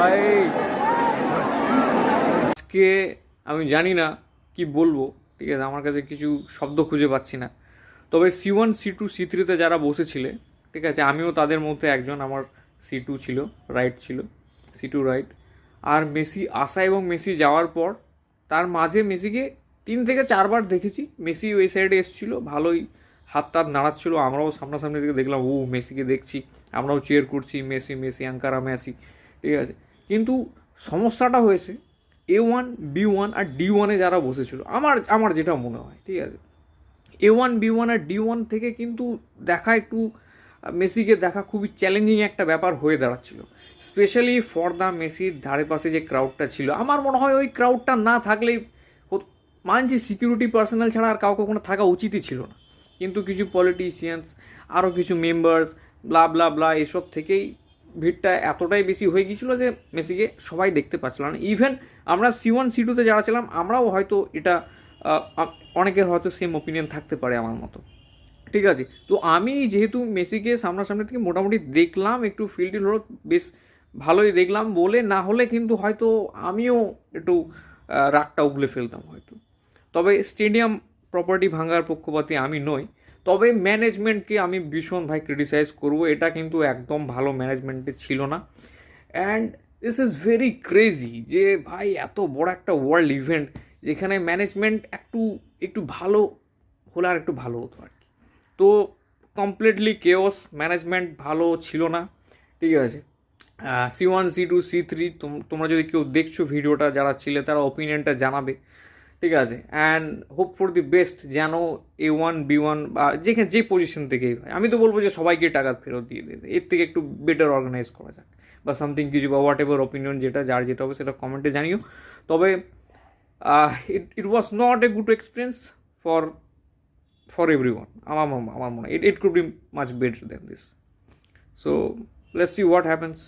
ভাই আজকে আমি জানি না কি বলবো, ঠিক আছে, আমার কাছে কিছু শব্দ খুঁজে পাচ্ছি না। তবে C1 C2 C3-তে যারা বসেছিলে, ঠিক আছে, আমিও তাদের মধ্যে একজন। আমার C2 ছিল, রাইট ছিল, C2 রাইট। আর মেসি আসা এবং মেসি যাওয়ার পর তার মাঝে মেসিকে 3 থেকে 4 বার দেখেছি। মেসি ওই সাইডে এসেছিলো, ভালোই হাত টাত নাড়াচ্ছিলো, আমরাও সামনাসামনি থেকে দেখলাম, ও মেসিকে দেখছি, আমরাও চেয়ার করছি, মেসি মেসি আঙ্কারা মেসি, ঠিক আছে। কিন্তু সমস্যাটা হয়েছে A1 B1 আর D1-এ যারা বসেছিল, আমার আমার যেটা মনে হয়, ঠিক আছে, A1 B1 আর D1 থেকে কিন্তু দেখা একটু মেসিকে দেখা খুবই চ্যালেঞ্জিং একটা ব্যাপার হয়ে দাঁড়াচ্ছিল, স্পেশালি ফর দ্য মেসির ধারে পাশে যে ক্রাউডটা ছিল। আমার মনে হয় ওই ক্রাউডটা না থাকলেই মানছি সিকিউরিটি পার্সোনাল ছাড়া আর কাউকে কোনো থাকা উচিতই ছিল না, কিন্তু কিছু পলিটিশিয়ানস, আরও কিছু মেম্বার্স, ব্লা ব্লা ব্লা, এসব থেকেই ভিড়টা এতটাই বেশি হয়ে গিয়েছিলো যে মেসিকে সবাই দেখতে পাচ্ছিল না। ইভেন আমরা C1 C2-তে যারা ছিলাম, আমরাও হয়তো এটা অনেকের হয়তো সেম ওপিনিয়ন থাকতে পারে আমার মতো, ঠিক আছে। তো আমি যেহেতু মেসিকে সামনাসামনি থেকে মোটামুটি দেখলাম, একটু ফিল্ড হলো বেশ ভালোই দেখলাম বলে, না হলে কিন্তু হয়তো আমিও একটু রাগটা উগলে ফেলতাম হয়তো। তবে স্টেডিয়াম প্রপার্টি ভাঙার পক্ষপাতী আমি নই, তবে ম্যানেজমেন্টকে আমি ভীষণ ভাই ক্রিটিসাইজ করব, এটা কিন্তু একদম ভালো ম্যানেজমেন্টে ছিল না। And this is very crazy যে ভাই এত বড় একটা ওয়ার্ল্ড ইভেন্ট যেখানে ম্যানেজমেন্ট একটু একটু ভালো হলে আর একটু ভালো হতো আর কি। তো কমপ্লিটলি কেওস, ম্যানেজমেন্ট ভালো ছিল না, ঠিক আছে। C1 C2 C3 তোমরা যদি কেউ দেখছো ভিডিওটা, যারা ছিলে তারা ওপিনিয়নটা জানাবে, ঠিক আছে। And hope for the best, যেন A1 B1 বা যেখানে যে পজিশন থেকেই ভাই, আমি তো বলবো যে সবাইকে টাকা ফেরত দিয়ে দেবে, এর থেকে একটু বেটার অর্গানাইজ করা যাক বা সামথিং কিছু, বা হোয়াট এভার ওপিনিয়ন, যেটা যার যেটা হবে সেটা কমেন্টে জানিও। তবে it was not a good experience for everyone. আমার মনে হয় it could be much better than this. So let's see what happens.